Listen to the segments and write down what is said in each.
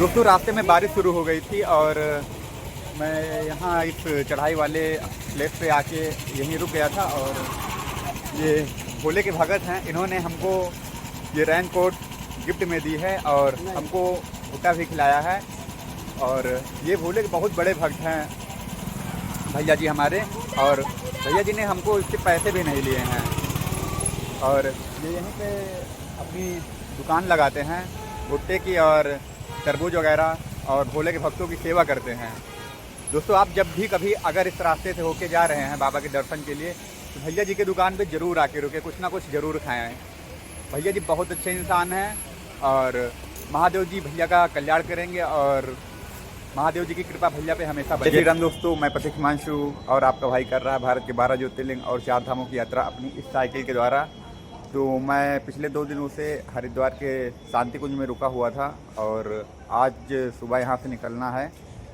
दोस्तों रास्ते में बारिश शुरू हो गई थी और मैं यहाँ इस चढ़ाई वाले प्लेस पे आके यहीं रुक गया था। और ये भोले के भगत हैं, इन्होंने हमको ये रेन कोट गिफ्ट में दी है और हमको भुट्टा भी खिलाया है। और ये भोले के बहुत बड़े भक्त हैं भैया जी हमारे, और भैया जी ने हमको इसके पैसे भी नहीं लिए हैं। और ये यहीं पे अपनी दुकान लगाते हैं भुट्टे की और तरबूज वगैरह, और भोले के भक्तों की सेवा करते हैं। दोस्तों आप जब भी कभी अगर इस रास्ते से होके जा रहे हैं बाबा के दर्शन के लिए, तो भैया जी की दुकान पे ज़रूर आके रुके, कुछ ना कुछ ज़रूर खाएं। भैया जी बहुत अच्छे इंसान हैं और महादेव जी भैया का कल्याण करेंगे और महादेव जी की कृपा भैया पे हमेशा बनी। जय श्री राम दोस्तों, मैं प्रतीक हिमांशु और आपका भाई कर रहा है भारत के 12 ज्योतिर्लिंग और 4 धामों की यात्रा अपनी इस साइकिल के द्वारा। तो मैं पिछले 2 दिनों से हरिद्वार के शांति कुंज में रुका हुआ था और आज सुबह यहाँ से निकलना है,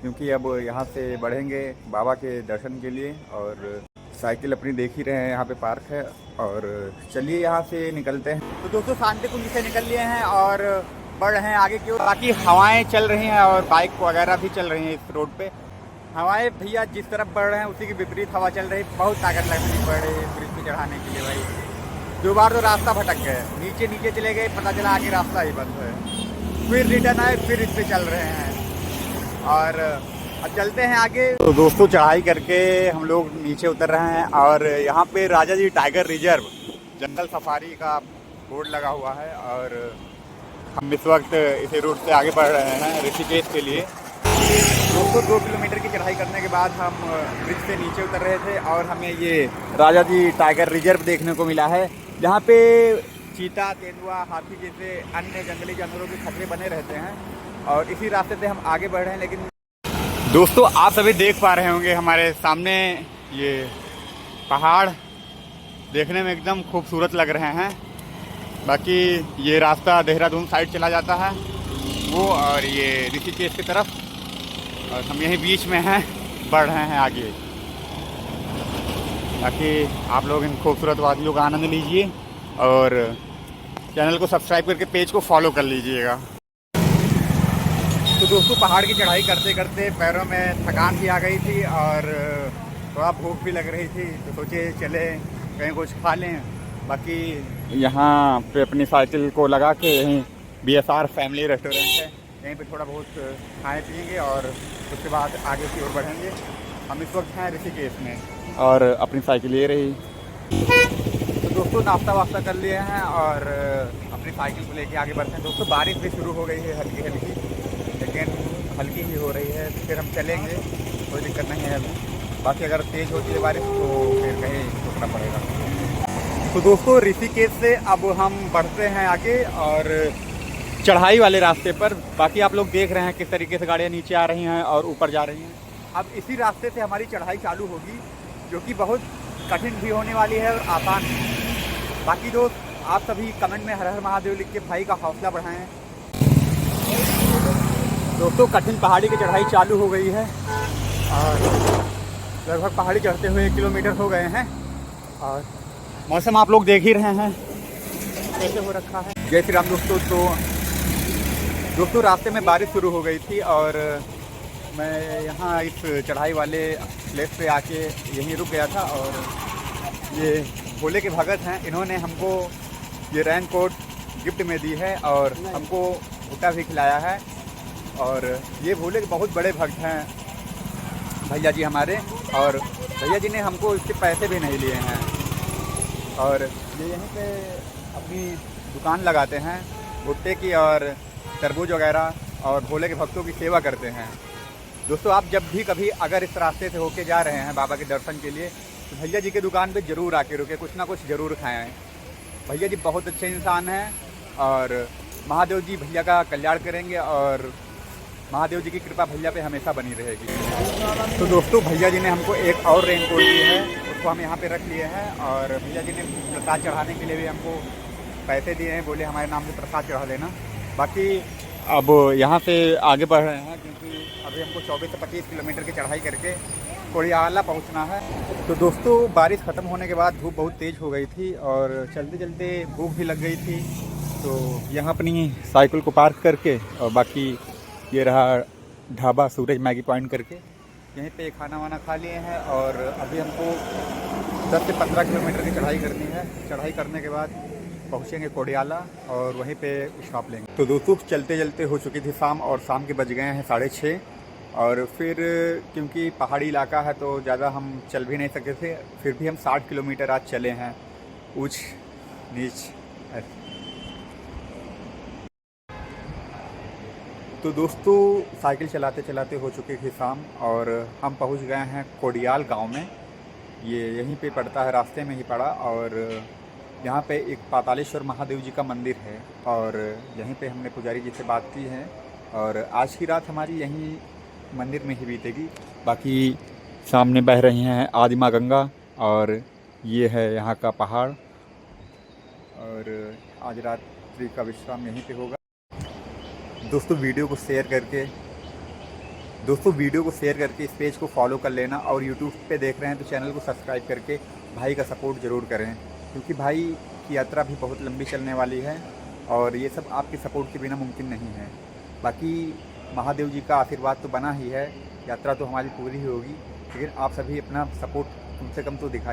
क्योंकि अब यहाँ से बढ़ेंगे बाबा के दर्शन के लिए। और साइकिल अपनी देख ही रहे हैं, यहाँ पे पार्क है और चलिए यहाँ से निकलते हैं। तो दोस्तों शांति कुंज से निकल लिए हैं और बढ़ रहे हैं आगे की ओर। बाकी हवाएं चल रही हैं और बाइक वगैरह भी चल रही हैं इस रोड पे। हवाएं भैया जिस तरफ बढ़ रहे हैं उसी की विपरीत हवा चल रही, बहुत ताकत लगनी पड़ रही है ब्रिज पे चढ़ाने के लिए। भाई 2 बार तो रास्ता भटक गए, नीचे नीचे चले गए, पता चला आगे रास्ता ही बंद है, फिर रिटर्न आए, फिर इस पे चल रहे हैं और अब चलते हैं आगे। तो दोस्तों चढ़ाई करके हम लोग नीचे उतर रहे हैं और यहाँ पे राजा जी टाइगर रिजर्व जंगल सफारी का बोर्ड लगा हुआ है और हम इस वक्त इसी रूट से आगे बढ़ रहे हैं ऋषिकेश के लिए। दोस्तों 2 किलोमीटर की चढ़ाई करने के बाद हम ब्रिज से नीचे उतर रहे थे और हमें ये राजा जी टाइगर रिजर्व देखने को मिला है, जहाँ पे चीता, तेंदुआ, हाथी जैसे अन्य जंगली जानवरों के खतरे बने रहते हैं। और इसी रास्ते से हम आगे बढ़ रहे हैं। लेकिन दोस्तों आप सभी देख पा रहे होंगे हमारे सामने ये पहाड़ देखने में एकदम खूबसूरत लग रहे हैं। बाकी ये रास्ता देहरादून साइड चला जाता है वो, और ये ऋषिकेश की तरफ, और हम यहीं बीच में हैं, बढ़ रहे हैं आगे। ताकि आप लोग इन खूबसूरत वादियों का आनंद लीजिए और चैनल को सब्सक्राइब करके पेज को फॉलो कर लीजिएगा। तो दोस्तों पहाड़ की चढ़ाई करते करते पैरों में थकान भी आ गई थी और थोड़ा भूख भी लग रही थी, तो सोचे चले कहीं कुछ खा लें। बाकी यहाँ पे अपनी साइकिल को लगा के यहीं BSR फैमिली रेस्टोरेंट है, यहीं पे थोड़ा बहुत खाएँ पिएंगे और उसके बाद आगे की ओर बढ़ेंगे। हम इस वक्त हैं ऋषिकेश में और अपनी साइकिल ले रही। तो दोस्तों नाश्ता वास्ता कर लिए हैं और अपनी साइकिल को लेके आगे बढ़ते हैं। दोस्तों बारिश भी शुरू हो गई है हल्की हल्की, लेकिन हल्की ही हो रही है, फिर हम चलेंगे, कोई दिक्कत नहीं है अभी। बाकी अगर तेज़ होती है बारिश तो फिर कहीं रुकना पड़ेगा। तो दोस्तों ऋषिकेश से अब हम बढ़ते हैं आगे और चढ़ाई वाले रास्ते पर। बाकी आप लोग देख रहे हैं किस तरीके से गाड़ियाँ नीचे आ रही हैं और ऊपर जा रही हैं। अब इसी रास्ते से हमारी चढ़ाई चालू होगी, जो कि बहुत कठिन भी होने वाली है और आसान भी। बाकी दोस्त आप सभी कमेंट में हर हर महादेव लिख के भाई का हौसला बढ़ाएं। दोस्तों कठिन पहाड़ी की चढ़ाई चालू हो गई है और लगभग पहाड़ी चढ़ते हुए 1 किलोमीटर हो गए हैं और मौसम आप लोग देख ही रहे हैं कैसे हो रखा है। जय श्री राम दोस्तों। तो दोस्तों रास्ते में बारिश शुरू हो गई थी और मैं यहाँ इस चढ़ाई वाले प्लेस पे आके यहीं रुक गया था। और ये भोले के भगत हैं, इन्होंने हमको ये रेन कोट गिफ्ट में दी है और हमको भुट्टा भी खिलाया है। और ये भोले के बहुत बड़े भक्त हैं भैया जी हमारे, और भैया जी ने हमको इसके पैसे भी नहीं लिए हैं। और ये यहीं पे अपनी दुकान लगाते हैं भुट्टे की और तरबूज वगैरह, और भोले के भक्तों की सेवा करते हैं। दोस्तों आप जब भी कभी अगर इस रास्ते से होके जा रहे हैं बाबा के दर्शन के लिए, तो भैया जी की दुकान पे ज़रूर आके रुके, कुछ ना कुछ ज़रूर खाएं। भैया जी बहुत अच्छे इंसान हैं और महादेव जी भैया का कल्याण करेंगे और महादेव जी की कृपा भैया पे हमेशा बनी रहेगी। तो दोस्तों भैया जी ने हमको एक और रेनकोट दी है, उसको हम यहाँ पे रख लिए हैं। और भैया जी ने प्रसाद चढ़ाने के लिए भी हमको पैसे दिए हैं, बोले हमारे नाम से प्रसाद चढ़ा देना। बाकी अब यहाँ से आगे बढ़ रहे हैं, क्योंकि अभी हमको 24 से 25 किलोमीटर की चढ़ाई करके कोड़ियाला पहुँचना है। तो दोस्तों बारिश ख़त्म होने के बाद धूप बहुत तेज़ हो गई थी और चलते चलते भूख भी लग गई थी। तो यहाँ अपनी साइकिल को पार्क करके और बाकी ये रहा ढाबा सूरज मैगी पॉइंट करके, यहीं पे खाना वाना खा लिए हैं और अभी हमको 10 से 15 किलोमीटर की चढ़ाई करनी है। चढ़ाई करने के बाद पहुँचेंगे कोडियाला और वहीं पे स्टॉप लेंगे। तो दोस्तों चलते चलते हो चुकी थी शाम और शाम के बज गए हैं 6:30 और फिर क्योंकि पहाड़ी इलाका है तो ज़्यादा हम चल भी नहीं सके थे, फिर भी हम 60 किलोमीटर आज चले हैं ऊंच नीच। तो दोस्तों साइकिल चलाते चलाते हो चुकी थी शाम और हम पहुंच गए हैं कोडियाल गांव में। ये यहीं पे पड़ता है, रास्ते में ही पड़ा और यहाँ पे एक पातालेश्वर महादेव जी का मंदिर है और यहीं पे हमने पुजारी जी से बात की है और आज की रात हमारी यहीं मंदिर में ही बीतेगी। बाकी सामने बह रही हैं आदि माँ गंगा और ये है यहाँ का पहाड़ और आज रात्रि का विश्राम यहीं पे होगा। दोस्तों वीडियो को शेयर करके इस पेज को फॉलो कर लेना और यूट्यूब पे देख रहे हैं तो चैनल को सब्सक्राइब करके भाई का सपोर्ट ज़रूर करें, क्योंकि भाई की यात्रा भी बहुत लंबी चलने वाली है और ये सब आपके सपोर्ट के बिना मुमकिन नहीं है। बाकी महादेव जी का आशीर्वाद तो बना ही है, यात्रा तो हमारी पूरी ही होगी, लेकिन आप सभी अपना सपोर्ट कम से कम तो दिखाइए।